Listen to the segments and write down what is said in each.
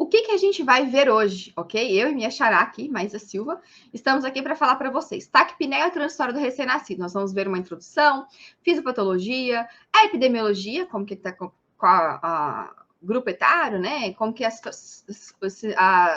que a gente vai ver hoje, ok? Eu e minha xará aqui, Maísa Silva, estamos aqui para falar para vocês. Taquipneia transitória do recém-nascido. Nós vamos ver uma introdução, fisiopatologia, a epidemiologia, como que está com a grupo etário, né? Como que as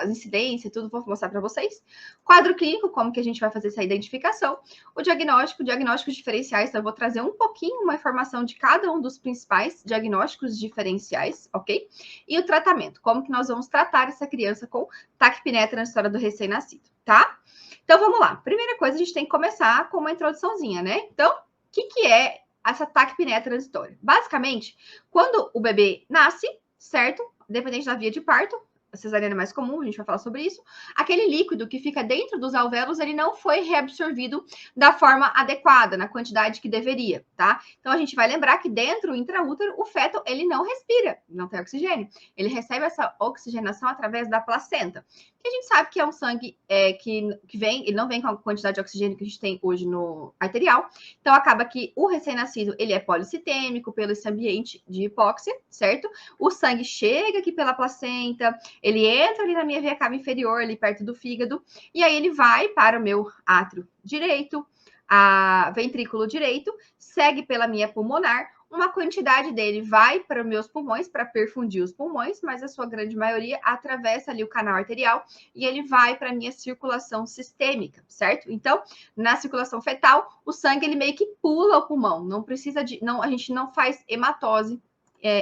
incidências, tudo vou mostrar para vocês. Quadro clínico, como que a gente vai fazer essa identificação. O diagnósticos diferenciais, então eu vou trazer um pouquinho, uma informação de cada um dos principais diagnósticos diferenciais, ok? E o tratamento, como que nós vamos tratar essa criança com taquipneia transitória do recém-nascido, tá? Então, vamos lá. Primeira coisa, a gente tem que começar com uma introduçãozinha, né? Então, o que é essa taquipneia transitória? Basicamente, quando o bebê nasce, certo? Dependente da via de parto, a cesariana é mais comum, a gente vai falar sobre isso. Aquele líquido que fica dentro dos alvéolos, ele não foi reabsorvido da forma adequada, na quantidade que deveria, tá? Então, a gente vai lembrar que dentro, intraútero, o feto, ele não respira, não tem oxigênio. Ele recebe essa oxigenação através da placenta, que a gente sabe que é um sangue que vem, ele não vem com a quantidade de oxigênio que a gente tem hoje no arterial. Então, acaba que o recém-nascido, ele é polissitêmico pelo esse ambiente de hipóxia, certo? O sangue chega aqui pela placenta, ele entra ali na minha veia cava inferior, ali perto do fígado, e aí ele vai para o meu átrio direito, a ventrículo direito, segue pela minha pulmonar, uma quantidade dele vai para os meus pulmões, para perfundir os pulmões, mas a sua grande maioria atravessa ali o canal arterial e ele vai para a minha circulação sistêmica, certo? Então, na circulação fetal, o sangue ele meio que pula o pulmão, não precisa de, não, a gente não faz hematose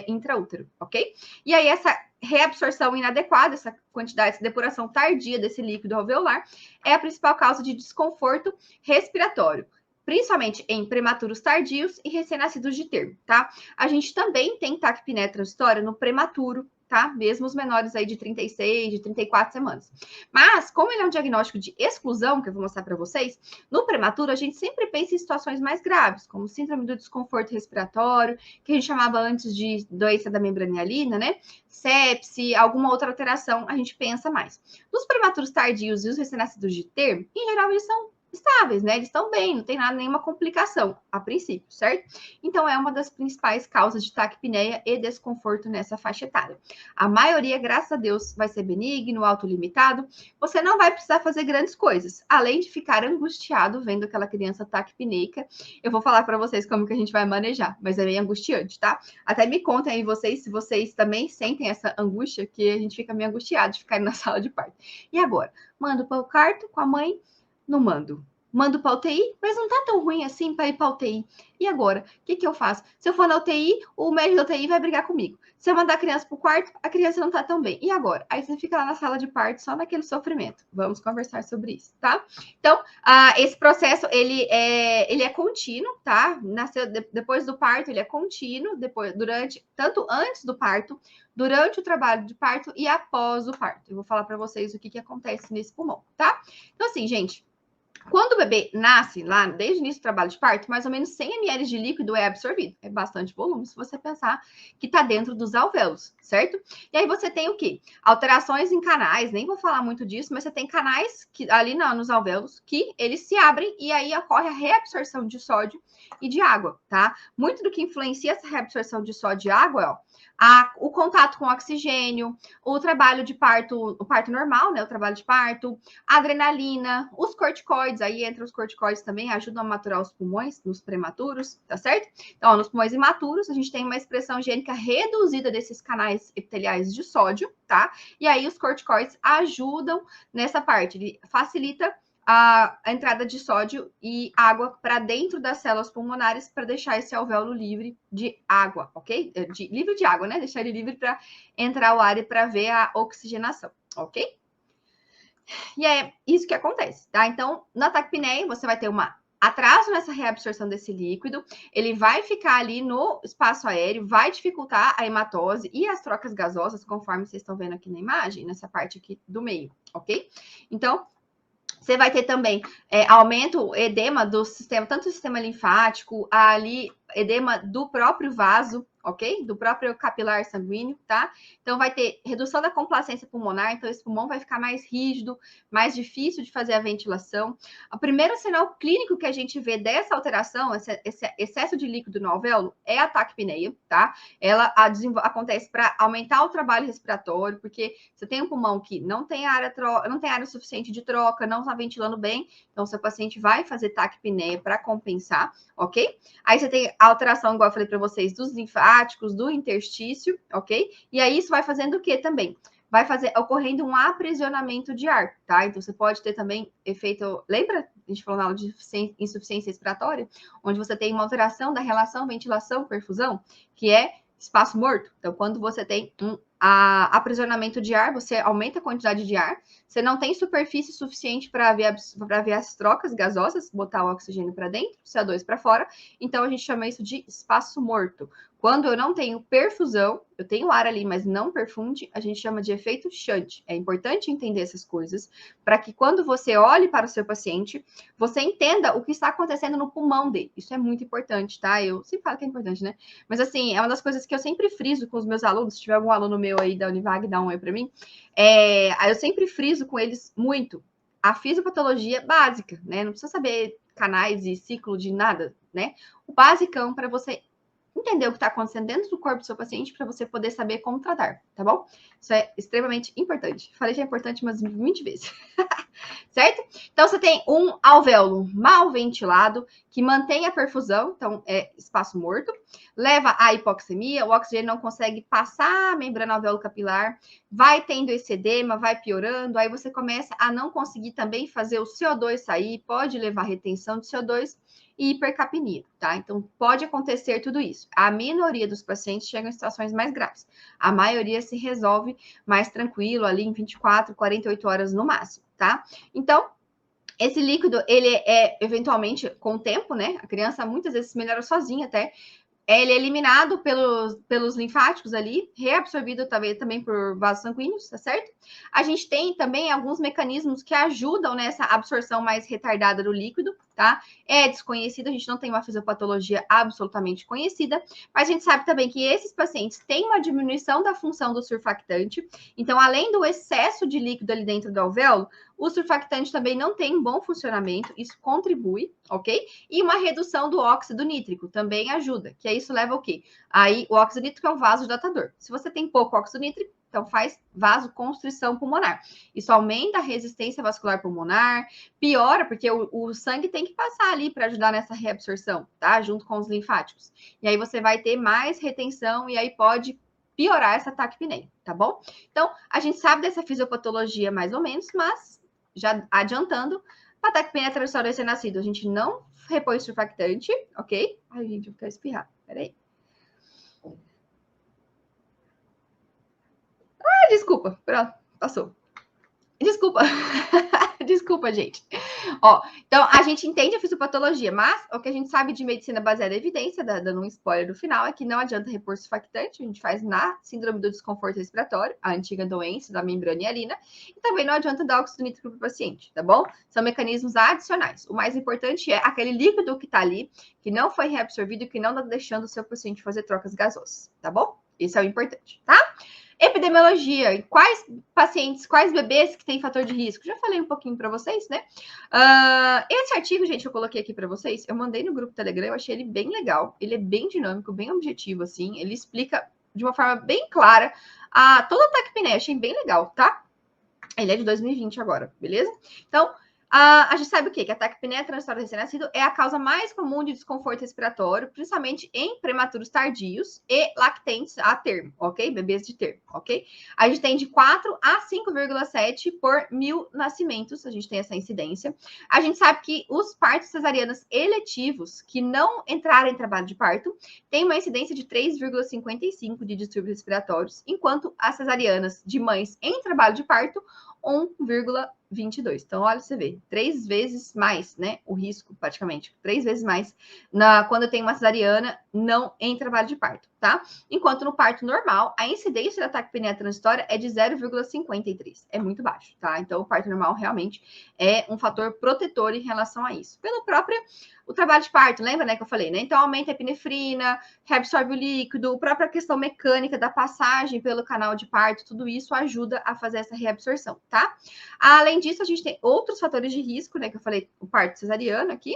intraútero, ok? E aí essa reabsorção inadequada, essa quantidade, essa depuração tardia desse líquido alveolar é a principal causa de desconforto respiratório, principalmente em prematuros tardios e recém-nascidos de termo, tá? A gente também tem taquipneia transitória no prematuro, tá? Mesmo os menores aí de 36, de 34 semanas. Mas, como ele é um diagnóstico de exclusão, que eu vou mostrar para vocês, no prematuro a gente sempre pensa em situações mais graves, como síndrome do desconforto respiratório, que a gente chamava antes de doença da membrana hialina, né? Sepse, alguma outra alteração, a gente pensa mais. Nos prematuros tardios e os recém-nascidos de termo, em geral, eles são estáveis, né? Eles estão bem, não tem nada, nenhuma complicação, a princípio, certo? Então, é uma das principais causas de taquipneia e desconforto nessa faixa etária. A maioria, graças a Deus, vai ser benigno, autolimitado. Você não vai precisar fazer grandes coisas, além de ficar angustiado vendo aquela criança taquipneica. Eu vou falar para vocês como que a gente vai manejar, mas é meio angustiante, tá? Até me contem aí vocês, se vocês também sentem essa angústia, que a gente fica meio angustiado de ficar na sala de parto. E agora? Mando para o quarto com a mãe? Não mando. Mando para UTI, mas não tá tão ruim assim para ir para UTI. E agora? O que eu faço? Se eu for na UTI, o médico da UTI vai brigar comigo. Se eu mandar a criança para o quarto, a criança não tá tão bem. E agora? Aí você fica lá na sala de parto só naquele sofrimento. Vamos conversar sobre isso, tá? Então, esse processo, ele é contínuo, tá? Nasceu depois do parto, ele é contínuo, tanto antes do parto, durante o trabalho de parto e após o parto. Eu vou falar para vocês o que acontece nesse pulmão, tá? Então, assim, gente, quando o bebê nasce, lá desde o início do trabalho de parto, mais ou menos 100 ml de líquido é absorvido. É bastante volume, se você pensar que está dentro dos alvéolos, certo? E aí você tem o quê? Alterações em canais, nem vou falar muito disso, mas você tem canais ali nos alvéolos que eles se abrem e aí ocorre a reabsorção de sódio e de água, tá? Muito do que influencia essa reabsorção de sódio e água, o contato com o oxigênio, o trabalho de parto, o parto normal, né? O trabalho de parto, a adrenalina, os corticoides, aí entra os corticoides também, ajudam a maturar os pulmões nos prematuros, tá certo? Então, nos pulmões imaturos, a gente tem uma expressão higiênica reduzida desses canais epiteliais de sódio, tá? E aí os corticoides ajudam nessa parte, ele facilita a entrada de sódio e água para dentro das células pulmonares para deixar esse alvéolo livre de água, ok? Livre de água, né? Deixar ele livre para entrar o ar e para ver a oxigenação, ok? E é isso que acontece, tá? Então, na taquipneia, você vai ter um atraso nessa reabsorção desse líquido, ele vai ficar ali no espaço aéreo, vai dificultar a hematose e as trocas gasosas, conforme vocês estão vendo aqui na imagem, nessa parte aqui do meio, ok? Então, você vai ter também aumento, edema do sistema, tanto do sistema linfático, ali edema do próprio vaso, ok? Do próprio capilar sanguíneo, tá? Então, vai ter redução da complacência pulmonar, então esse pulmão vai ficar mais rígido, mais difícil de fazer a ventilação. O primeiro sinal clínico que a gente vê dessa alteração, esse excesso de líquido no alvéolo, é a taquipneia, tá? Ela acontece para aumentar o trabalho respiratório, porque você tem um pulmão que não tem área suficiente de troca, não está ventilando bem, então seu paciente vai fazer taquipneia para compensar, ok? Aí você tem a alteração, igual eu falei para vocês, dos linfáticos, do interstício, ok? E aí isso vai fazendo o que também? Vai ocorrendo um aprisionamento de ar, tá? Então você pode ter também efeito. Lembra? A gente falou na aula de insuficiência respiratória, onde você tem uma alteração da relação ventilação-perfusão, que é espaço morto. Então, quando você tem aprisionamento de ar, você aumenta a quantidade de ar, você não tem superfície suficiente para ver as trocas gasosas, botar o oxigênio para dentro, CO2 para fora, então a gente chama isso de espaço morto. Quando eu não tenho perfusão, eu tenho ar ali, mas não perfunde, a gente chama de efeito shunt. É importante entender essas coisas, para que quando você olhe para o seu paciente, você entenda o que está acontecendo no pulmão dele. Isso é muito importante, tá? Eu sempre falo que é importante, né? Mas assim, é uma das coisas que eu sempre friso com os meus alunos. Se tiver algum aluno meu aí da Univag, dá um oi para mim. Eu sempre friso com eles muito a fisiopatologia básica, né? Não precisa saber canais e ciclo de nada, né? O basicão para você entender o que está acontecendo dentro do corpo do seu paciente para você poder saber como tratar, tá bom? Isso é extremamente importante. Falei que é importante umas 20 vezes. Certo? Então, você tem um alvéolo mal ventilado, que mantém a perfusão, então é espaço morto, leva à hipoxemia, o oxigênio não consegue passar a membrana alvéolo capilar, vai tendo esse edema, vai piorando, aí você começa a não conseguir também fazer o CO2 sair, pode levar a retenção de CO2 e hipercapnia, tá? Então, pode acontecer tudo isso. A minoria dos pacientes chegam em situações mais graves. A maioria se resolve mais tranquilo, ali em 24, 48 horas no máximo, tá? Então, esse líquido, ele é, eventualmente, com o tempo, né? A criança, muitas vezes, melhora sozinha até. Ele é eliminado pelos linfáticos ali, reabsorvido também por vasos sanguíneos, tá certo? A gente tem também alguns mecanismos que ajudam nessa absorção mais retardada do líquido, tá? É desconhecido, a gente não tem uma fisiopatologia absolutamente conhecida, mas a gente sabe também que esses pacientes têm uma diminuição da função do surfactante, então, além do excesso de líquido ali dentro do alvéolo, o surfactante também não tem um bom funcionamento, isso contribui, ok? E uma redução do óxido nítrico também ajuda, que aí isso leva ao quê? Aí o óxido nítrico é um vasodilatador. Se você tem pouco óxido nítrico, então faz vasoconstrição pulmonar. Isso aumenta a resistência vascular pulmonar, piora, porque o sangue tem que passar ali para ajudar nessa reabsorção, tá? Junto com os linfáticos. E aí você vai ter mais retenção e aí pode piorar essa taquipneia, tá bom? Então, a gente sabe dessa fisiopatologia mais ou menos, mas já adiantando, a taquipneia transitoral recém-nascido, a gente não repõe surfactante, ok? Ai, gente, eu quero espirrar, peraí. Desculpa, pronto, passou. Desculpa. Desculpa, gente. Ó, então, a gente entende a fisiopatologia, mas o que a gente sabe de medicina baseada em evidência, dando um spoiler no final, é que não adianta repor surfactante, a gente faz na síndrome do desconforto respiratório, a antiga doença da membrana hialina, e também não adianta dar óxido nítrico para o paciente, tá bom? São mecanismos adicionais. O mais importante é aquele líquido que está ali, que não foi reabsorvido e que não está deixando o seu paciente fazer trocas gasosas, tá bom? Esse é o importante, tá? Epidemiologia, quais pacientes, quais bebês que têm fator de risco? Já falei um pouquinho para vocês, né? Esse artigo, gente, eu coloquei aqui para vocês, eu mandei no grupo Telegram, eu achei ele bem legal, ele é bem dinâmico, bem objetivo, assim, ele explica de uma forma bem clara toda a taquipneia, achei bem legal, tá? Ele é de 2020 agora, beleza? Então, a gente sabe o quê? Que a taquipneia transitória recém-nascido é a causa mais comum de desconforto respiratório, principalmente em prematuros tardios e lactentes a termo, ok? Bebês de termo, ok? A gente tem de 4 a 5,7 por 1.000 nascimentos, a gente tem essa incidência. A gente sabe que os partos cesarianos eletivos, que não entraram em trabalho de parto, têm uma incidência de 3,55 de distúrbios respiratórios, enquanto as cesarianas de mães em trabalho de parto, 1,22. Então, olha, você vê, 3 vezes mais, né? O risco, praticamente, 3 vezes mais quando tem uma cesariana não em trabalho de parto, tá? Enquanto no parto normal, a incidência da taquipneia transitória é de 0,53. É muito baixo, tá? Então, o parto normal realmente é um fator protetor em relação a isso. Pelo próprio o trabalho de parto, lembra, né, que eu falei, né? Então, aumenta a epinefrina, reabsorve o líquido, a própria questão mecânica da passagem pelo canal de parto, tudo isso ajuda a fazer essa reabsorção, tá? Além disso, a gente tem outros fatores de risco, né, que eu falei, o parto cesariano aqui,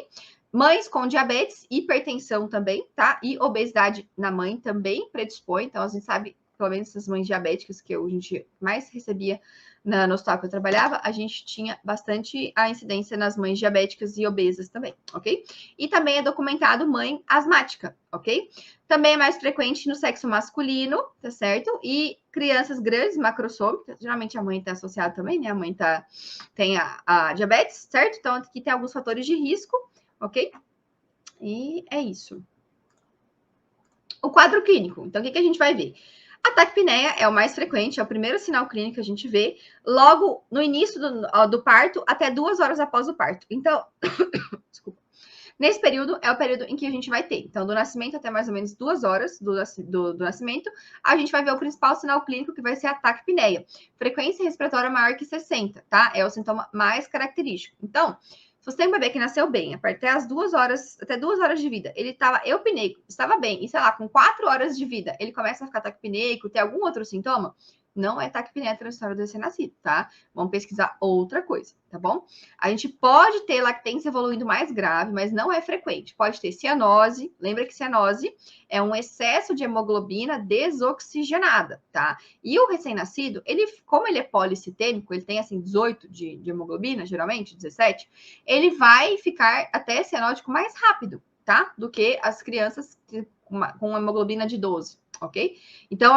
mães com diabetes, hipertensão também, tá? E obesidade na mãe também predispõe. Então, a gente sabe, pelo menos essas mães diabéticas que a gente mais recebia no hospital que eu trabalhava, a gente tinha bastante a incidência nas mães diabéticas e obesas também, ok? E também é documentado mãe asmática, ok? Também é mais frequente no sexo masculino, tá certo? E crianças grandes, macrossômicas, geralmente a mãe está associada também, né? A mãe tem a diabetes, certo? Então, aqui tem alguns fatores de risco, ok? E é isso. O quadro clínico. Então, o que a gente vai ver? A taquipneia é o mais frequente, é o primeiro sinal clínico que a gente vê logo no início do parto até 2 horas após o parto. Então, desculpa. Nesse período é o período em que a gente vai ter. Então, do nascimento até mais ou menos 2 horas do nascimento, a gente vai ver o principal sinal clínico, que vai ser a taquipneia. Frequência respiratória maior que 60, tá? É o sintoma mais característico. Então, se você tem um bebê que nasceu bem, até as 2 horas, até 2 horas de vida, ele estava eupneico, estava bem, e sei lá, com 4 horas de vida, ele começa a ficar taquipneico, tem algum outro sintoma? Não é taquipneia transitória do recém-nascido, tá? Vamos pesquisar outra coisa, tá bom? A gente pode ter lactência evoluindo mais grave, mas não é frequente. Pode ter cianose, lembra que cianose é um excesso de hemoglobina desoxigenada, tá? E o recém-nascido, como ele é policitêmico, ele tem assim 18 de hemoglobina, geralmente, 17, ele vai ficar até cianótico mais rápido, tá? Do que as crianças com hemoglobina de 12, ok? Então,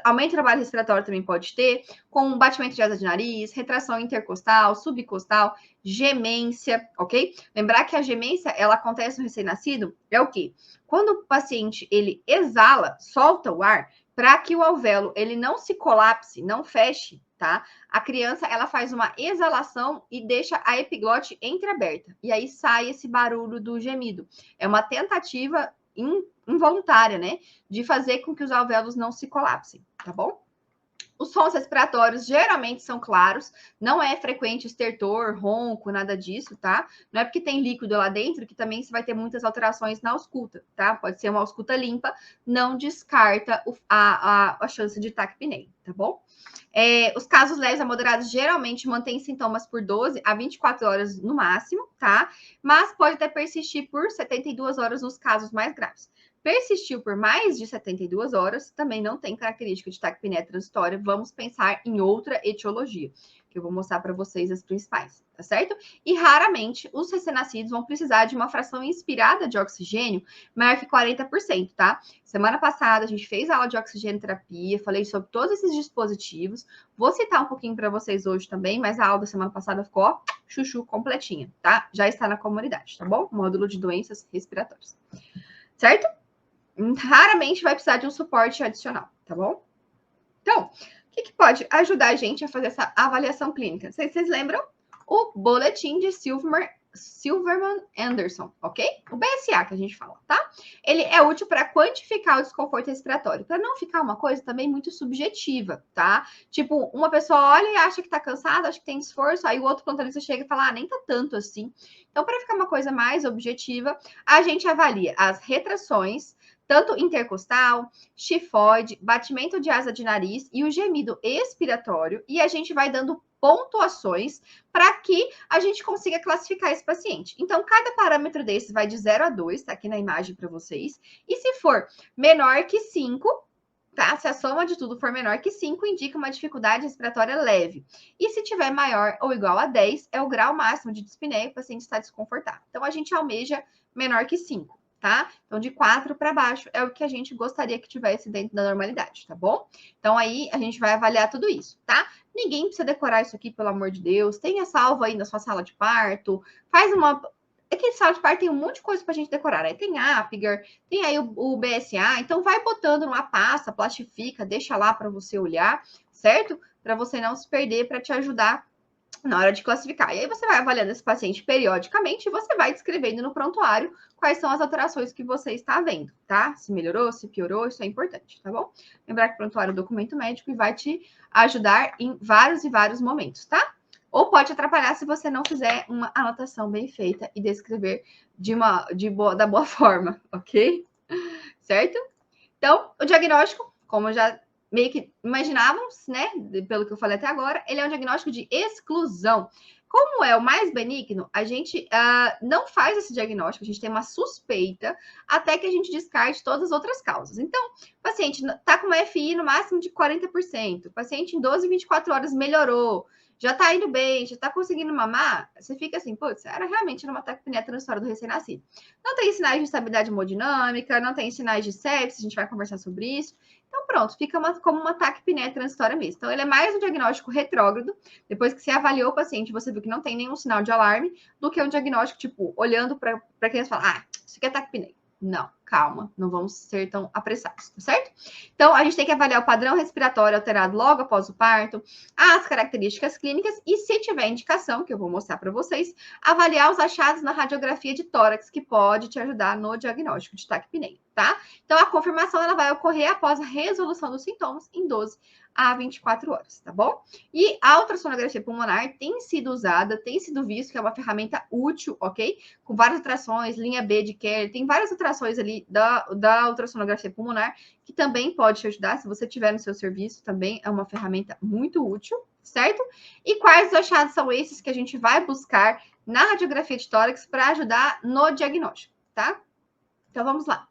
aumento de trabalho respiratório também pode ter, com batimento de asa de nariz, retração intercostal, subcostal, gemência, ok? Lembrar que a gemência, ela acontece no recém-nascido, é o quê? Quando o paciente, ele exala, solta o ar, para que o alvéolo, ele não se colapse, não feche, tá? A criança, ela faz uma exalação e deixa a epiglote entreaberta. E aí sai esse barulho do gemido. É uma tentativa involuntária, né? De fazer com que os alvéolos não se colapsem, tá bom? Os sons respiratórios geralmente são claros, não é frequente estertor, ronco, nada disso, tá? Não é porque tem líquido lá dentro que também você vai ter muitas alterações na ausculta, tá? Pode ser uma ausculta limpa, não descarta a chance de taquipneia, tá bom? Os casos leves a moderados geralmente mantêm sintomas por 12 a 24 horas no máximo, tá? Mas pode até persistir por 72 horas nos casos mais graves. Persistiu por mais de 72 horas, também não tem característica de taquipneia transitória. Vamos pensar em outra etiologia, que eu vou mostrar para vocês as principais, tá certo? E raramente os recém-nascidos vão precisar de uma fração inspirada de oxigênio maior que 40%, tá? Semana passada a gente fez aula de oxigênio terapia, falei sobre todos esses dispositivos. Vou citar um pouquinho para vocês hoje também, mas a aula da semana passada ficou, ó, chuchu completinha, tá? Já está na comunidade, tá bom? Módulo de doenças respiratórias. Certo? Raramente vai precisar de um suporte adicional, tá bom? Então, o que pode ajudar a gente a fazer essa avaliação clínica? Vocês lembram? O boletim de Silverman Anderson, ok? O BSA que a gente fala, tá? Ele é útil para quantificar o desconforto respiratório, para não ficar uma coisa também muito subjetiva, tá? Tipo, uma pessoa olha e acha que tá cansada, acha que tem esforço, aí o outro plantonista chega e fala, nem tá tanto assim. Então, para ficar uma coisa mais objetiva, a gente avalia as retrações, tanto intercostal, tifoide, batimento de asa de nariz e o gemido expiratório, e a gente vai dando pontuações para que a gente consiga classificar esse paciente. Então, cada parâmetro desse vai de 0 a 2, tá aqui na imagem para vocês, e se for menor que 5, tá? Se a soma de tudo for menor que 5, indica uma dificuldade respiratória leve. E se tiver maior ou igual a 10, é o grau máximo de dispneia, o paciente está desconfortável. Então, a gente almeja menor que 5. Tá? Então, de 4 para baixo é o que a gente gostaria que tivesse dentro da normalidade, tá bom? Então, aí a gente vai avaliar tudo isso, tá? Ninguém precisa decorar isso aqui, pelo amor de Deus. Tenha salvo aí na sua sala de parto. Faz uma... É que sala de parto tem um monte de coisa pra gente decorar, né? Tem Apgar, tem aí o BSA. Então, vai botando numa pasta, plastifica, deixa lá para você olhar, certo? Para você não se perder, para te ajudar na hora de classificar. E aí você vai avaliando esse paciente periodicamente e você vai descrevendo no prontuário quais são as alterações que você está vendo, tá? Se melhorou, se piorou, isso é importante, tá bom? Lembrar que o prontuário é um documento médico e vai te ajudar em vários e vários momentos, tá? Ou pode atrapalhar se você não fizer uma anotação bem feita e descrever da boa forma, ok? Certo? Então, o diagnóstico, como já meio que imaginávamos, né, pelo que eu falei até agora, ele é um diagnóstico de exclusão. Como é o mais benigno, a gente não faz esse diagnóstico, a gente tem uma suspeita até que a gente descarte todas as outras causas. Então, o paciente está com uma FI no máximo de 40%, o paciente em 12, 24 horas melhorou, já tá indo bem, já tá conseguindo mamar, você fica assim, putz, era realmente uma taquipneia transitória do recém-nascido. Não tem sinais de instabilidade hemodinâmica, não tem sinais de sepsis, a gente vai conversar sobre isso. Então, pronto, fica como uma taquipneia transitória mesmo. Então, ele é mais um diagnóstico retrógrado, depois que você avaliou o paciente, você viu que não tem nenhum sinal de alarme, do que um diagnóstico, tipo, olhando para a criança e falar, ah, isso aqui é taquipneia. Não, calma, não vamos ser tão apressados, tá certo? Então, a gente tem que avaliar o padrão respiratório alterado logo após o parto, as características clínicas e, se tiver indicação, que eu vou mostrar para vocês, avaliar os achados na radiografia de tórax, que pode te ajudar no diagnóstico de taquipneia, tá? Então, a confirmação ela vai ocorrer após a resolução dos sintomas em 12 a 24 horas, tá bom? E a ultrassonografia pulmonar tem sido usada, tem sido visto que é uma ferramenta útil, ok? Com várias ultrações, linha B de Kerr, tem várias ultrações ali da ultrassonografia pulmonar que também pode te ajudar, se você tiver no seu serviço, também é uma ferramenta muito útil, certo? E quais os achados são esses que a gente vai buscar na radiografia de tórax para ajudar no diagnóstico, tá? Então, vamos lá.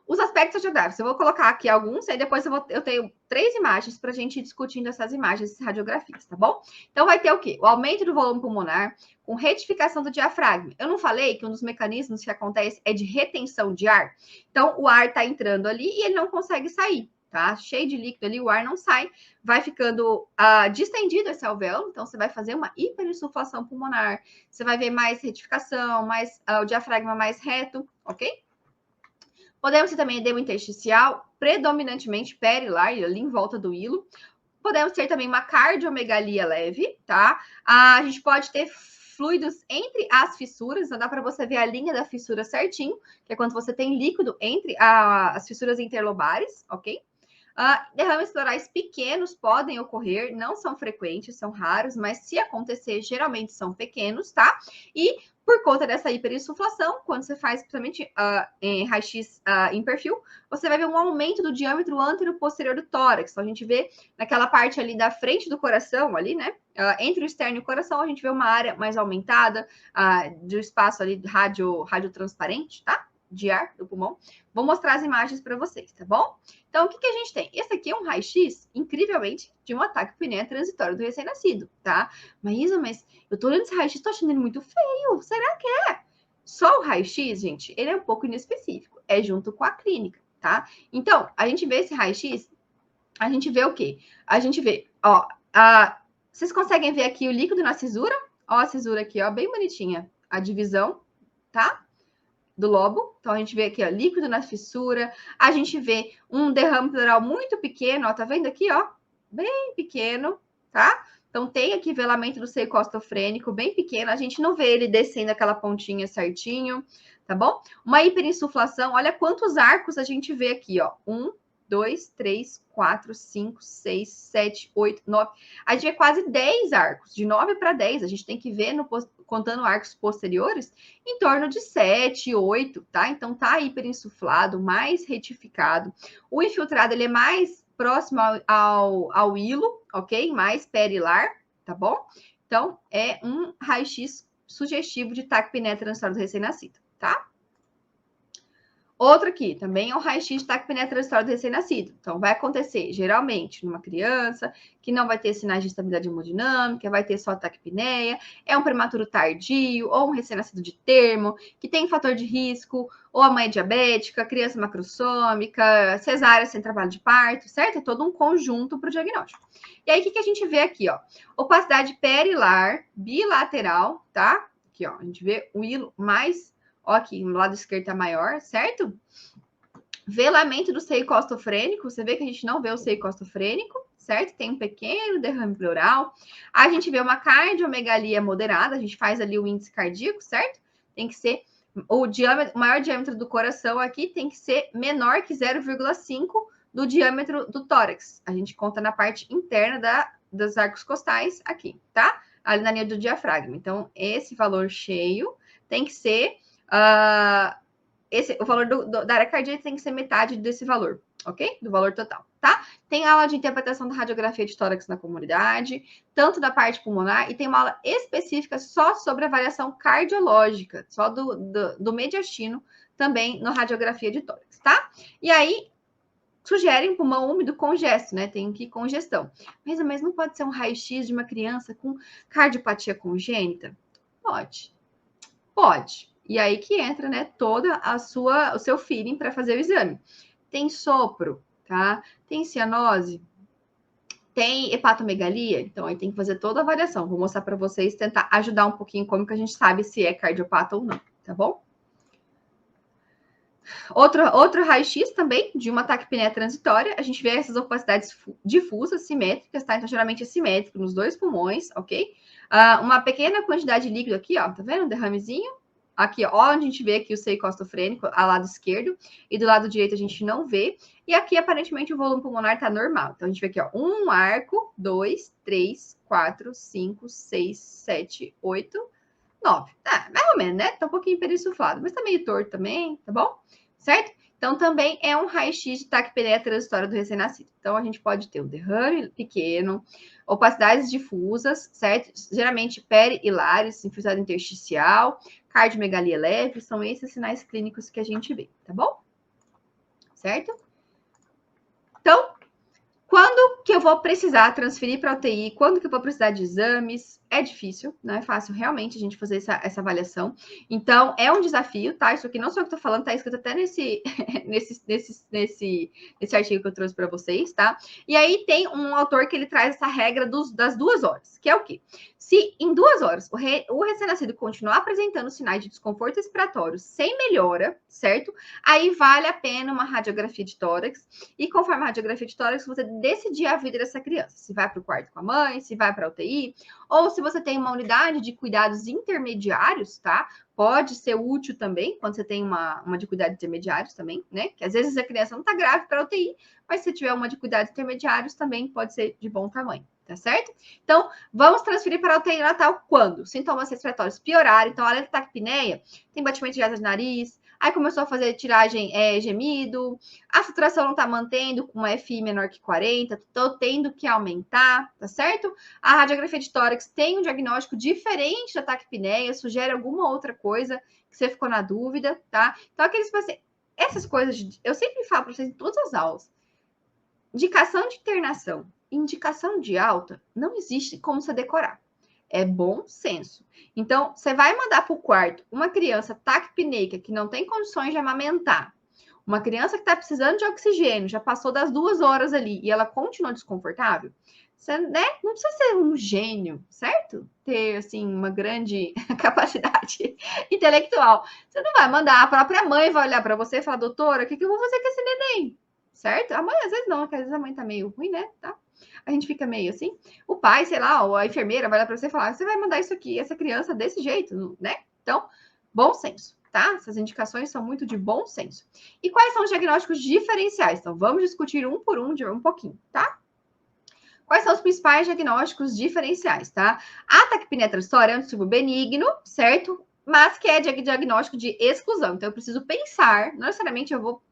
Os aspectos radiográficos, eu vou colocar aqui alguns, aí depois eu tenho 3 imagens para a gente ir discutindo essas imagens, essas radiografias, tá bom? Então, vai ter o quê? O aumento do volume pulmonar com retificação do diafragma. Eu não falei que um dos mecanismos que acontece é de retenção de ar? Então, o ar está entrando ali e ele não consegue sair, tá? Cheio de líquido ali, o ar não sai, vai ficando distendido esse alvéolo, então você vai fazer uma hiperinsuflação pulmonar, você vai ver mais retificação, mais o diafragma mais reto, ok? Podemos ter também edema intersticial, predominantemente perilar, ali em volta do hilo. Podemos ter também uma cardiomegalia leve, tá? A gente pode ter fluidos entre as fissuras, então dá para você ver a linha da fissura certinho, que é quando você tem líquido entre as fissuras interlobares, ok? Derrames pleurais pequenos podem ocorrer, não são frequentes, são raros, mas se acontecer, geralmente são pequenos, tá? E por conta dessa hiperinsuflação, quando você faz, principalmente em raio-x em perfil, você vai ver um aumento do diâmetro antero-posterior do tórax. Então, a gente vê naquela parte ali da frente do coração, ali, né? Entre o externo e o coração, a gente vê uma área mais aumentada do espaço ali radiotransparente, tá? De ar do pulmão. Vou mostrar as imagens para vocês, tá bom? Então, o que a gente tem? Esse aqui é um raio-x, incrivelmente, de um ataque pneumonia transitório do recém-nascido, tá? Maísa, mas eu tô olhando esse raio-x, tô achando ele muito feio. Será que é? Só o raio-x, gente, ele é um pouco inespecífico. É junto com a clínica, tá? Então, a gente vê esse raio-x, a gente vê o quê? A gente vê, ó, vocês conseguem ver aqui o líquido na cisura? Ó, a cisura aqui, ó, bem bonitinha. A divisão, tá? Do lobo. Então, a gente vê aqui, ó, líquido na fissura. A gente vê um derrame pleural muito pequeno, ó, tá vendo aqui, ó? Bem pequeno, tá? Então, tem aqui velamento do seio costofrênico bem pequeno. A gente não vê ele descendo aquela pontinha certinho, tá bom? Uma hiperinsuflação, olha quantos arcos a gente vê aqui, ó. 1, 2, 3, 4, 5, 6, 7, 8, 9. A gente vê quase 10 arcos, de 9 para 10. A gente tem que ver, contando arcos posteriores, em torno de 7, 8, tá? Então, tá hiperinsuflado, mais retificado. O infiltrado, ele é mais próximo ao hilo, ok? Mais perilar, tá bom? Então, é um raio-x sugestivo de taquipneia transitória do recém-nascido, tá? Outro aqui, também é um raio-x de taquipneia transitória do recém-nascido. Então, vai acontecer, geralmente, numa criança que não vai ter sinais de instabilidade hemodinâmica, vai ter só taquipneia, é um prematuro tardio, ou um recém-nascido de termo, que tem fator de risco, ou a mãe é diabética, criança macrossômica, cesárea sem trabalho de parto, certo? É todo um conjunto para o diagnóstico. E aí, o que a gente vê aqui, ó? Opacidade perilar bilateral, tá? Aqui, ó, a gente vê o hilo mais... Ó, aqui, no lado esquerdo tá maior, certo? Velamento do seio costofrênico. Você vê que a gente não vê o seio costofrênico, certo? Tem um pequeno derrame pleural. A gente vê uma cardiomegalia moderada, a gente faz ali o índice cardíaco, certo? Tem que ser o maior diâmetro do coração aqui tem que ser menor que 0,5 do diâmetro do tórax. A gente conta na parte interna das arcos costais aqui, tá? Ali na linha do diafragma. Então, esse valor cheio tem que ser... o valor da área cardíaca tem que ser metade desse valor, ok? Do valor total, tá? Tem aula de interpretação da radiografia de tórax na comunidade, tanto da parte pulmonar, e tem uma aula específica só sobre avaliação cardiológica, só do mediastino, também na radiografia de tórax, tá? E aí, sugerem pulmão úmido congesto, né? Tem que ir congestão. Mas não pode ser um raio-x de uma criança com cardiopatia congênita? Pode. Pode. E aí que entra, né, toda o seu feeling para fazer o exame. Tem sopro, tá? Tem cianose, tem hepatomegalia, então aí tem que fazer toda a avaliação. Vou mostrar para vocês, tentar ajudar um pouquinho como que a gente sabe se é cardiopata ou não, tá bom? Outro raio-x também, de uma taquipneia transitória, a gente vê essas opacidades difusas, simétricas, tá? Então, geralmente é simétrico nos dois pulmões, ok? Uma pequena quantidade de líquido aqui, ó, tá vendo? Um derramezinho. Aqui, ó, onde a gente vê aqui o seio costofrênico, ao lado esquerdo, e do lado direito a gente não vê. E aqui, aparentemente, o volume pulmonar tá normal. Então, a gente vê aqui, ó, 1 arco, 2, 3, 4, 5, 6, 7, 8, 9. Mais ou menos, né? Tá um pouquinho perinsuflado, mas tá meio torto também, tá bom? Certo? Então, também é um raio-x de taquipneia transitória do recém-nascido. Então, a gente pode ter um derrame pequeno, opacidades difusas, certo? Geralmente peri-hilares, infiltrado intersticial, cardiomegalia leve, são esses sinais clínicos que a gente vê, tá bom? Certo? Então, quando que eu vou precisar transferir para UTI? Quando que eu vou precisar de exames? É difícil, não é fácil realmente a gente fazer essa avaliação. Então, é um desafio, tá? Isso aqui não sou eu que estou falando, tá escrito até nesse artigo que eu trouxe para vocês, tá? E aí tem um autor que ele traz essa regra das 2 horas, que é o quê? Se em 2 horas o recém-nascido continuar apresentando sinais de desconforto respiratório sem melhora, certo? Aí vale a pena uma radiografia de tórax. E conforme a radiografia de tórax, você decidir a vida dessa criança. Se vai para o quarto com a mãe, se vai para a UTI, ou se você tem uma unidade de cuidados intermediários, tá? Pode ser útil também, quando você tem uma de cuidados intermediários também, né? Que às vezes a criança não tá grave para UTI, mas se tiver uma de cuidados intermediários, também pode ser de bom tamanho, tá certo? Então, vamos transferir para a UTI natal quando? Sintomas respiratórios piorarem, então, além da taquipneia, tem batimento de asa de nariz, aí começou a fazer tiragem gemido, a saturação não tá mantendo com uma FI menor que 40, tô tendo que aumentar, tá certo? A radiografia de tórax tem um diagnóstico diferente da taquipneia, sugere alguma outra coisa que você ficou na dúvida, tá? Então, aqueles pacientes, essas coisas, eu sempre falo para vocês em todas as aulas, indicação de internação, indicação de alta, não existe como você decorar. É bom senso. Então, você vai mandar para o quarto uma criança taquipneica que não tem condições de amamentar, uma criança que está precisando de oxigênio, já passou das 2 horas ali e ela continua desconfortável, você, né, não precisa ser um gênio, certo? Ter, assim, uma grande capacidade intelectual. Você não vai mandar, a própria mãe vai olhar para você e falar, doutora, o que eu vou fazer com esse neném? Certo? A mãe, às vezes não, porque às vezes a mãe tá meio ruim, né? Tá? A gente fica meio assim. O pai, sei lá, ou a enfermeira vai lá para você e falar, você vai mandar isso aqui, essa criança desse jeito, né? Então, bom senso, tá? Essas indicações são muito de bom senso. E quais são os diagnósticos diferenciais? Então, vamos discutir um por um, de um pouquinho, tá? Quais são os principais diagnósticos diferenciais, tá? A taquipneia transitória é um distúrbio benigno, certo? Mas que é diagnóstico de exclusão. Então, eu preciso pensar, não necessariamente eu vou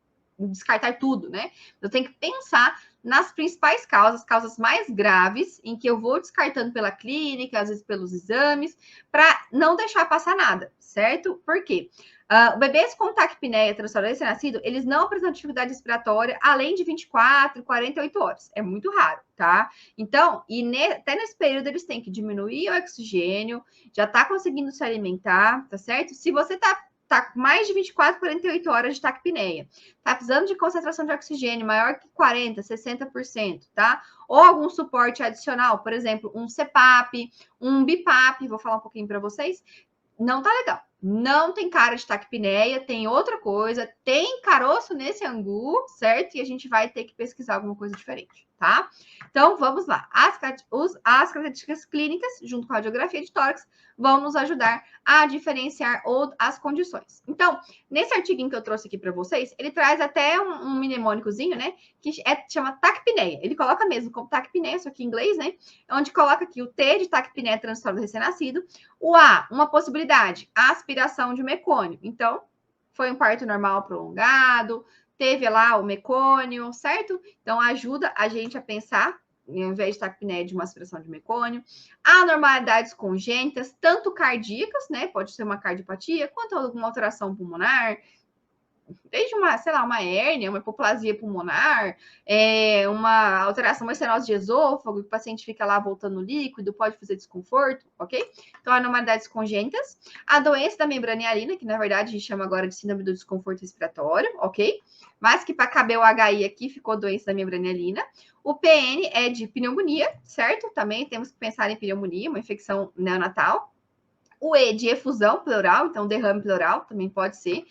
descartar tudo, né? Eu tenho que pensar nas principais causas mais graves, em que eu vou descartando pela clínica, às vezes pelos exames, para não deixar passar nada, certo? Por quê? Bebês com taquipneia transitória recém-nascido, eles não apresentam dificuldade respiratória além de 24, 48 horas. É muito raro, tá? Então, até nesse período eles têm que diminuir o oxigênio, já tá conseguindo se alimentar, tá certo? Se você tá com mais de 24, 48 horas de taquipneia, tá precisando de concentração de oxigênio maior que 40, 60%, tá? Ou algum suporte adicional, por exemplo, um CPAP, um BIPAP, vou falar um pouquinho para vocês, não tá legal, Não tem cara de taquipneia, tem outra coisa, tem caroço nesse angu, certo? E a gente vai ter que pesquisar alguma coisa diferente, tá? Então, vamos lá. As características clínicas, junto com a radiografia de tórax, vão nos ajudar a diferenciar as condições. Então, nesse artigo que eu trouxe aqui para vocês, ele traz até um mnemônicozinho, né? Que chama taquipneia. Ele coloca mesmo como taquipneia, só que em inglês, né? Onde coloca aqui o T de taquipneia transitória do recém-nascido, o A, uma possibilidade, a aspiração de mecônio. Então, foi um parto normal prolongado, teve lá o mecônio, certo? Então, ajuda a gente a pensar, ao invés de taquipneia, de uma aspiração de mecônio. Anormalidades congênitas, tanto cardíacas, né? Pode ser uma cardiopatia, quanto alguma alteração pulmonar, desde uma, sei lá, uma hérnia, uma hipoplasia pulmonar, uma alteração, uma estenose de esôfago, que o paciente fica lá voltando líquido, pode fazer desconforto, ok? Então, anormalidades congênitas. A doença da membrana hialina, que na verdade a gente chama agora de síndrome do desconforto respiratório, ok? Mas que para caber o HI aqui ficou doença da membrana hialina. O PN é de pneumonia, certo? Também temos que pensar em pneumonia, uma infecção neonatal. O E de efusão pleural, então derrame pleural, também pode ser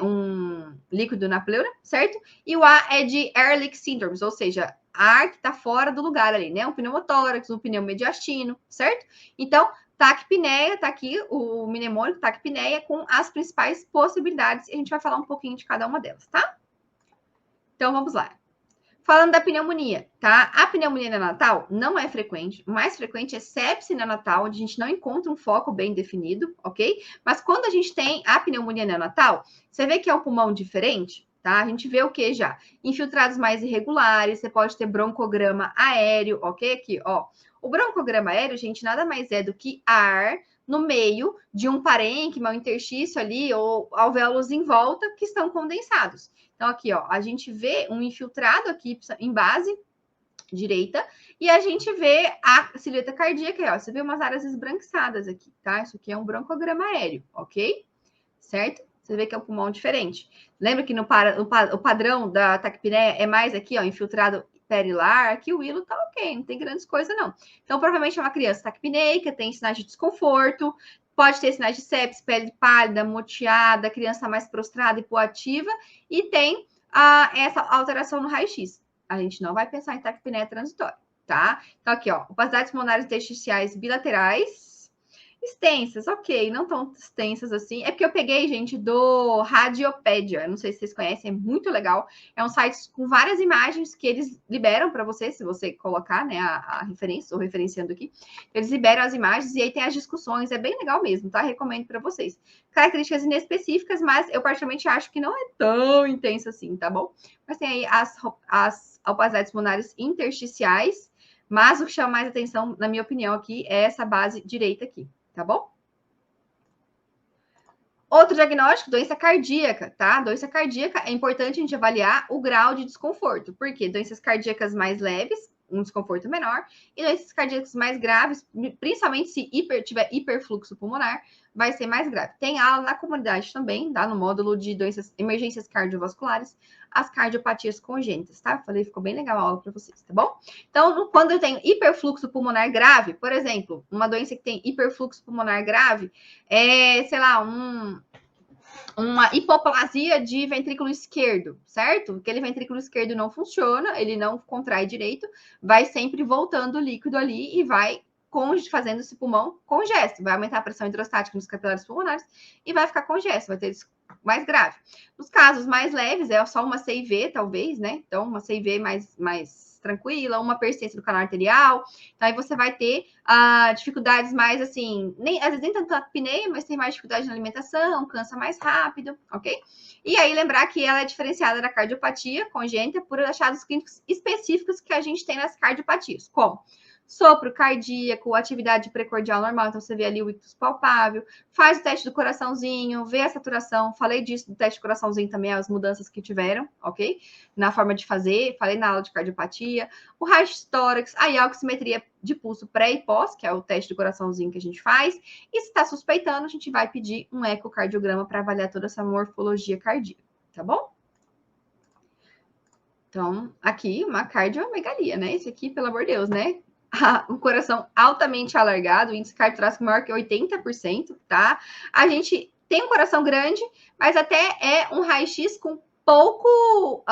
um líquido na pleura, certo? E o A é de Ehrlich syndromes, ou seja, ar que está fora do lugar ali, né? Um pneumotórax, um pneumomediastino, certo? Então, taquipneia, tá aqui o mnemônico taquipneia com as principais possibilidades, e a gente vai falar um pouquinho de cada uma delas, tá? Então, vamos lá. Falando da pneumonia, tá? A pneumonia neonatal não é frequente. O mais frequente é sepse neonatal, onde a gente não encontra um foco bem definido, ok? Mas quando a gente tem a pneumonia neonatal, você vê que é um pulmão diferente, tá? A gente vê o que já? Infiltrados mais irregulares, você pode ter broncograma aéreo, ok? Aqui, ó. O broncograma aéreo, gente, nada mais é do que ar no meio de um parênquima, um interstício ali, ou alvéolos em volta, que estão condensados. Então, aqui, ó, a gente vê um infiltrado aqui em base direita e a gente vê a silhueta cardíaca, ó. Você vê umas áreas esbranquiçadas aqui, tá? Isso aqui é um broncograma aéreo, ok? Certo? Você vê que é um pulmão diferente. Lembra que o padrão da taquipneia é mais aqui, ó, infiltrado perilar, aqui o hilo tá ok, não tem grandes coisas, não. Então, provavelmente é uma criança taquipneica, tem sinais de desconforto, pode ter sinais de sepsis, pele pálida, moteada, criança mais prostrada e hipoativa, e tem essa alteração no raio-x. A gente não vai pensar em taquipneia transitória, tá? Então, aqui, ó, opacidades pulmonares intersticiais bilaterais, extensas, ok, não tão extensas assim. É porque eu peguei, gente, do Radiopédia. Eu não sei se vocês conhecem, é muito legal. É um site com várias imagens que eles liberam para você, se você colocar, né, a referência, estou referenciando aqui. Eles liberam as imagens e aí tem as discussões. É bem legal mesmo, tá? Recomendo para vocês. Características inespecíficas, mas eu particularmente acho que não é tão intenso assim, tá bom? Mas tem aí as opacidades pulmonares intersticiais, mas o que chama mais atenção, na minha opinião, aqui é essa base direita aqui. Tá bom? Outro diagnóstico, doença cardíaca, tá? Doença cardíaca, é importante a gente avaliar o grau de desconforto, porque doenças cardíacas mais leves, um desconforto menor, e doenças cardíacas mais graves, principalmente se tiver hiperfluxo pulmonar, vai ser mais grave. Tem aula na comunidade também, tá? No módulo de doenças, emergências cardiovasculares, as cardiopatias congênitas, tá? Falei, ficou bem legal a aula para vocês, tá bom? Então, quando eu tenho hiperfluxo pulmonar grave, por exemplo, uma doença que tem hiperfluxo pulmonar grave, sei lá, uma hipoplasia de ventrículo esquerdo, certo? Aquele ventrículo esquerdo não funciona, ele não contrai direito, vai sempre voltando líquido ali e vai fazendo esse pulmão congesto, vai aumentar a pressão hidrostática nos capilares pulmonares e vai ficar congesto, vai ter isso mais grave. Nos casos mais leves, é só uma CIV, talvez, né? Então, uma CIV mais tranquila, uma persistência do canal arterial. Então, aí você vai ter dificuldades mais assim, às vezes nem tanto apneia, mas tem mais dificuldade na alimentação, cansa mais rápido, ok? E aí lembrar que ela é diferenciada da cardiopatia congênita por achados clínicos específicos que a gente tem nas cardiopatias, como sopro cardíaco, atividade precordial normal, então você vê ali o ictus palpável, faz o teste do coraçãozinho, vê a saturação, falei disso do teste do coraçãozinho também, as mudanças que tiveram, ok? Na forma de fazer, falei na aula de cardiopatia, o raio-tórax, aí a oximetria de pulso pré e pós, que é o teste do coraçãozinho que a gente faz, e se está suspeitando, a gente vai pedir um ecocardiograma para avaliar toda essa morfologia cardíaca, tá bom? Então, aqui, uma cardiomegalia, né? Esse aqui, pelo amor de Deus, né? O coração altamente alargado, o índice cardiotorácico maior que 80%, tá? A gente tem um coração grande, mas até é um raio-x com pouco,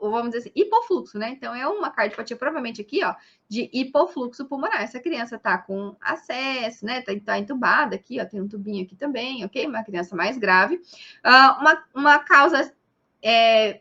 vamos dizer assim, hipofluxo, né? Então, é uma cardiopatia, provavelmente aqui, ó, de hipofluxo pulmonar. Essa criança tá com acesso, né? Tá entubada aqui, ó, tem um tubinho aqui também, ok? Uma criança mais grave. Uma causa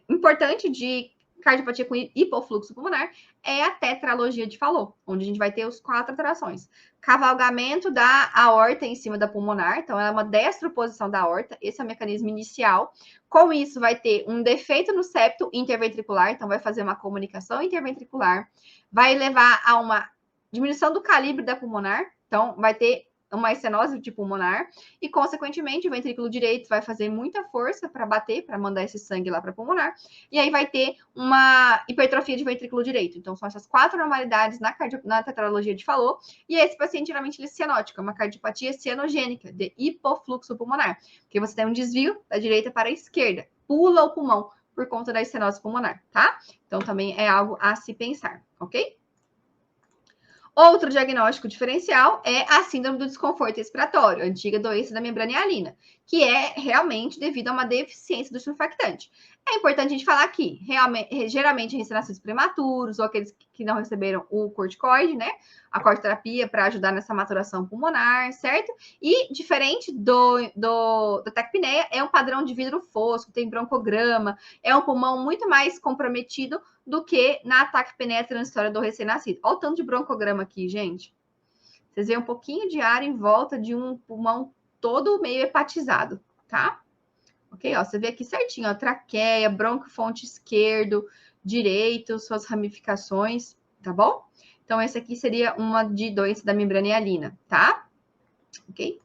importante de cardiopatia com hipofluxo pulmonar é a tetralogia de Fallot, onde a gente vai ter os 4 alterações. Cavalgamento da aorta em cima da pulmonar, então é uma destroposição da aorta, esse é o mecanismo inicial. Com isso, vai ter um defeito no septo interventricular, então vai fazer uma comunicação interventricular, vai levar a uma diminuição do calibre da pulmonar, então vai ter uma estenose de pulmonar e, consequentemente, o ventrículo direito vai fazer muita força para bater, para mandar esse sangue lá para a pulmonar, e aí vai ter uma hipertrofia de ventrículo direito. Então, são essas 4 anormalidades na tetralogia de Fallot, e esse paciente, geralmente, ele é cianótico, é uma cardiopatia cianogênica, de hipofluxo pulmonar, porque você tem um desvio da direita para a esquerda, pula o pulmão por conta da estenose pulmonar, tá? Então, também é algo a se pensar, ok? Outro diagnóstico diferencial é a síndrome do desconforto respiratório, antiga doença da membrana hialina, que é realmente devido a uma deficiência do surfactante. É importante a gente falar aqui, geralmente recém-nascidos prematuros ou aqueles que não receberam o corticoide, né? A cortiterapia para ajudar nessa maturação pulmonar, certo? E diferente da taquipneia, é um padrão de vidro fosco, tem broncograma, é um pulmão muito mais comprometido do que na taquipneia transitória do recém-nascido. Olha o tanto de broncograma aqui, gente. Vocês veem um pouquinho de ar em volta de um pulmão todo meio hepatizado, tá? Ok? Ó, você vê aqui certinho, ó, traqueia, broncofonte esquerdo, direito, suas ramificações, tá bom? Então, esse aqui seria uma de doença da membrana hialina, tá? Ok?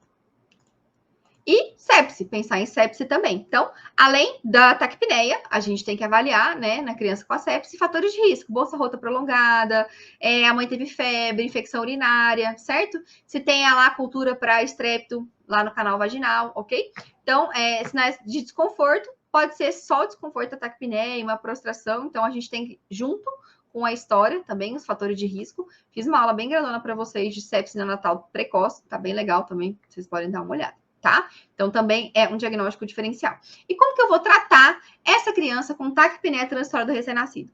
E sepse, pensar em sepse também. Então, além da taquipneia, a gente tem que avaliar, né, na criança com a sepse, fatores de risco, bolsa rota prolongada, a mãe teve febre, infecção urinária, certo? Se tem lá cultura para estrepto lá no canal vaginal, ok? Então, sinais de desconforto, pode ser só o desconforto da taquipneia, uma prostração, então a gente tem que, junto com a história também, os fatores de risco. Fiz uma aula bem grandona para vocês de sepse neonatal precoce, tá bem legal também, vocês podem dar uma olhada. Tá? Então, também é um diagnóstico diferencial. E como que eu vou tratar essa criança com taquipneia transitória do recém-nascido?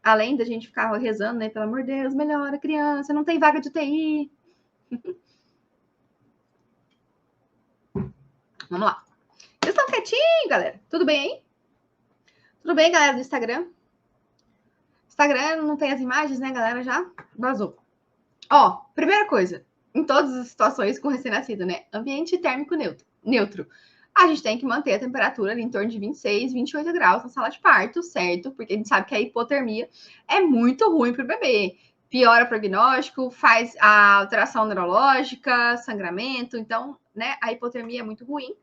Além da gente ficar rezando, né? Pelo amor de Deus, melhora a criança, não tem vaga de UTI. Vamos lá. Vocês estão quietinhos, galera? Tudo bem aí? Tudo bem, galera do Instagram? Instagram não tem as imagens, né, galera? Já vazou. Ó, primeira coisa, em todas as situações com recém-nascido, né? Ambiente térmico neutro. A gente tem que manter a temperatura ali em torno de 26, 28 graus na sala de parto, certo? Porque a gente sabe que a hipotermia é muito ruim para o bebê. Piora o prognóstico, faz a alteração neurológica, sangramento. Então, né, a hipotermia é muito ruim.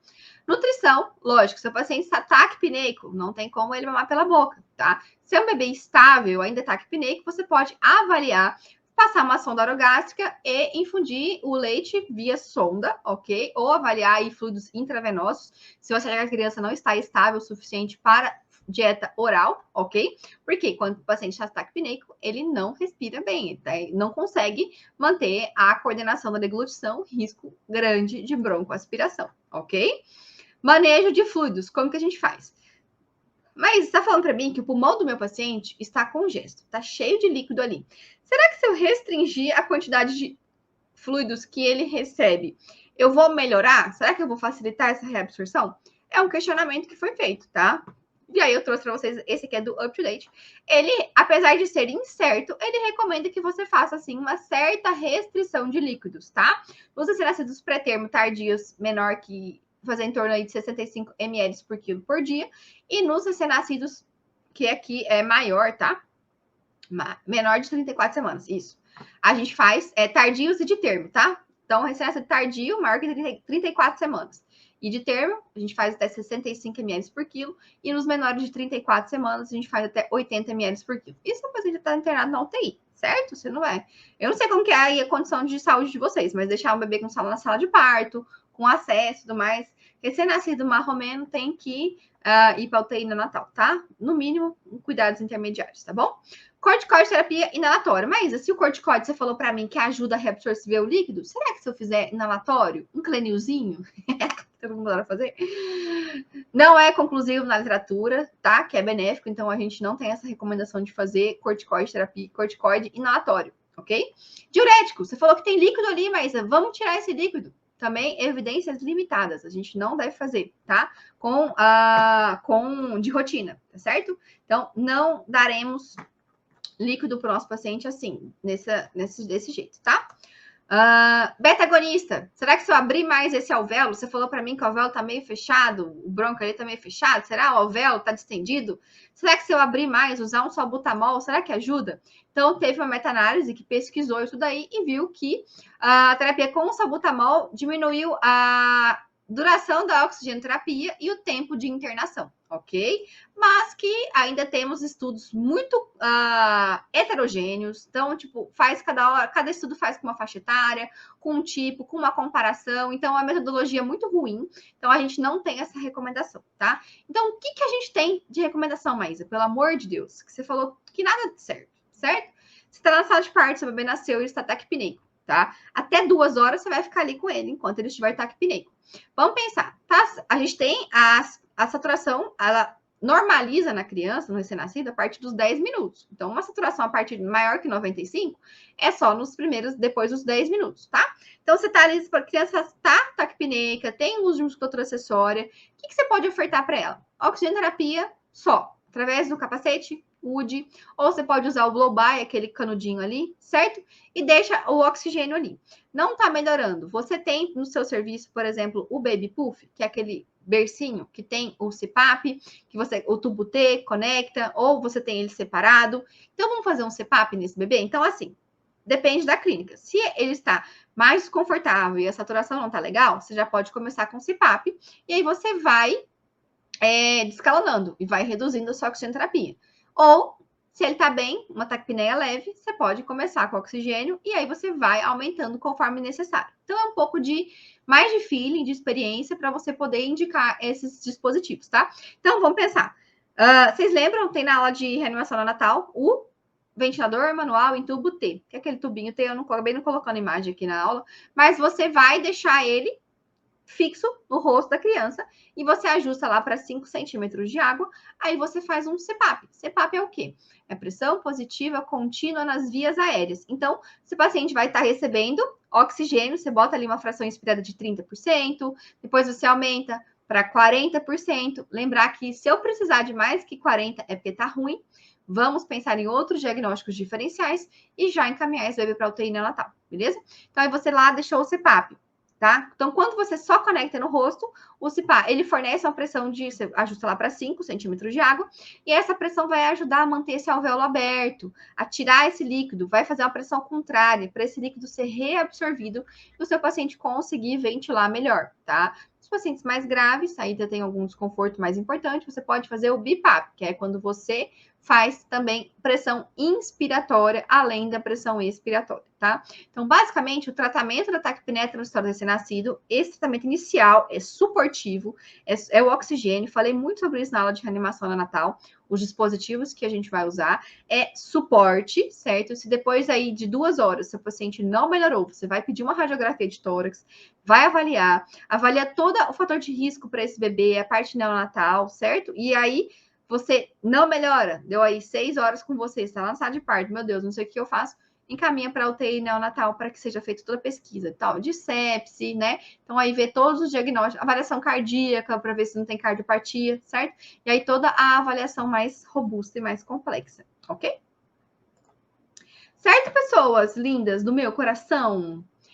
Nutrição, lógico, se o paciente está taquipneico, não tem como ele mamar pela boca, tá? Se é um bebê estável, ainda taquipneico, você pode avaliar, passar uma sonda orogástrica e infundir o leite via sonda, ok? Ou avaliar aí fluidos intravenosos, se você achar que a criança não está estável o suficiente para dieta oral, ok? Porque quando o paciente está taquipneico, ele não respira bem, ele não consegue manter a coordenação da deglutição, risco grande de broncoaspiração, ok? Manejo de fluidos, como que a gente faz? Mas está falando para mim que o pulmão do meu paciente está congesto, está cheio de líquido ali. Será que se eu restringir a quantidade de fluidos que ele recebe, eu vou melhorar? Será que eu vou facilitar essa reabsorção? É um questionamento que foi feito, tá? E aí eu trouxe para vocês esse aqui é do Up to Date. Ele, apesar de ser incerto, ele recomenda que você faça assim uma certa restrição de líquidos, tá? Nos recém-nascidos pré-termo tardios, menor que fazer em torno aí de 65 ml por quilo por dia, e nos recém-nascidos, que aqui é maior, tá? Menor de 34 semanas, isso. A gente faz tardios e de termo, tá? Então, recém-nascido tardio, maior que 34 semanas. E de termo, a gente faz até 65 ml por quilo. E nos menores de 34 semanas, a gente faz até 80 ml por quilo. Isso é o paciente está internado na UTI, certo? Você não é. Eu não sei como que é aí a condição de saúde de vocês, mas deixar um bebê com sala na sala de parto, com acesso e tudo mais. Recém-nascido marromeno tem que ir para a UTI neonatal, tá? No mínimo, cuidados intermediários, tá bom? Corticoide terapia inalatória. Mas se o corticoide você falou para mim que ajuda a reabsorver o líquido, será que se eu fizer inalatório, um clenilzinho, todo mundo adora fazer. Não é conclusivo na literatura, tá? Que é benéfico, então a gente não tem essa recomendação de fazer corticoide, terapia, corticoide inalatório, ok? Diurético, você falou que tem líquido ali, mas vamos tirar esse líquido. Também evidências limitadas, a gente não deve fazer, tá? De rotina, tá certo? Então, não daremos líquido para o nosso paciente assim, desse jeito, tá? Beta-agonista. Será que se eu abrir mais esse alvéolo, você falou para mim que o alvéolo tá meio fechado, o bronco ali tá meio fechado, será o alvéolo tá distendido? Será que se eu abrir mais, usar um salbutamol, será que ajuda? Então, teve uma meta-análise que pesquisou isso daí e viu que a terapia com o salbutamol diminuiu a duração da oxigenoterapia e o tempo de internação, ok? Mas que ainda temos estudos muito heterogêneos. Então, tipo, faz cada estudo faz com uma faixa etária, com um tipo, com uma comparação. Então, a metodologia é muito ruim. Então, a gente não tem essa recomendação, tá? Então, o que a gente tem de recomendação, Maísa? Pelo amor de Deus, que você falou que nada serve, certo? Você está na sala de parto, seu bebê nasceu e está taquipneico, tá? Até 2 horas você vai ficar ali com ele enquanto ele estiver taquipneico. Vamos pensar, tá? A gente tem a saturação, ela normaliza na criança, no recém-nascido, a partir dos 10 minutos. Então, uma saturação a partir maior que 95 é só depois dos 10 minutos, tá? Então, você tá ali, a criança tá taquipneica, tem uso de musculatura acessória, o que você pode ofertar para ela? Oxigenoterapia só, através do capacete, UDI, ou você pode usar o blow-by, aquele canudinho ali, certo? E deixa o oxigênio ali. Não tá melhorando. Você tem no seu serviço, por exemplo, o Baby Puff, que é aquele bercinho que tem o CPAP, que o tubo T conecta, ou você tem ele separado. Então, vamos fazer um CPAP nesse bebê? Então, assim, depende da clínica. Se ele está mais desconfortável e a saturação não tá legal, você já pode começar com CPAP, e aí você vai descalonando e vai reduzindo a sua oxigenoterapia. Ou, se ele tá bem, uma taquipneia leve, você pode começar com oxigênio e aí você vai aumentando conforme necessário. Então, é um pouco mais de feeling, de experiência, para você poder indicar esses dispositivos, tá? Então, vamos pensar. Vocês lembram, tem na aula de reanimação neonatal, o ventilador manual em tubo T, que é aquele tubinho T, eu acabei não colocando imagem aqui na aula, mas você vai deixar ele fixo no rosto da criança e você ajusta lá para 5 centímetros de água, aí você faz um CPAP. CPAP é o quê? É pressão positiva contínua nas vias aéreas. Então, se o paciente vai estar recebendo oxigênio, você bota ali uma fração inspirada de 30%, depois você aumenta para 40%. Lembrar que se eu precisar de mais que 40% é porque está ruim. Vamos pensar em outros diagnósticos diferenciais e já encaminhar esse bebê para UTI neonatal, beleza? Então, aí você lá deixou o CPAP. Tá? Então, quando você só conecta no rosto, o CPAP, ele fornece uma pressão você ajusta lá para 5 centímetros de água, e essa pressão vai ajudar a manter esse alvéolo aberto, a tirar esse líquido, vai fazer uma pressão contrária, para esse líquido ser reabsorvido e o seu paciente conseguir ventilar melhor, tá? Os pacientes mais graves, ainda tem algum desconforto mais importante, você pode fazer o BiPAP, que é quando você faz também pressão inspiratória, além da pressão expiratória, tá? Então, basicamente, o tratamento da taquipneia transitória recém-nascido, esse tratamento inicial é suportivo, é o oxigênio, falei muito sobre isso na aula de reanimação neonatal, os dispositivos que a gente vai usar, é suporte, certo? Se depois aí de 2 horas seu paciente não melhorou, você vai pedir uma radiografia de tórax, vai avaliar, avalia todo o fator de risco para esse bebê, a parte neonatal, certo? E aí, você não melhora, deu aí 6 horas com você, está lá na sala de parto, meu Deus, não sei o que eu faço, encaminha para a UTI neonatal para que seja feita toda a pesquisa tal, de sepse, né? Então, aí vê todos os diagnósticos, avaliação cardíaca para ver se não tem cardiopatia, certo? E aí toda a avaliação mais robusta e mais complexa, ok? Certo, pessoas lindas do meu coração?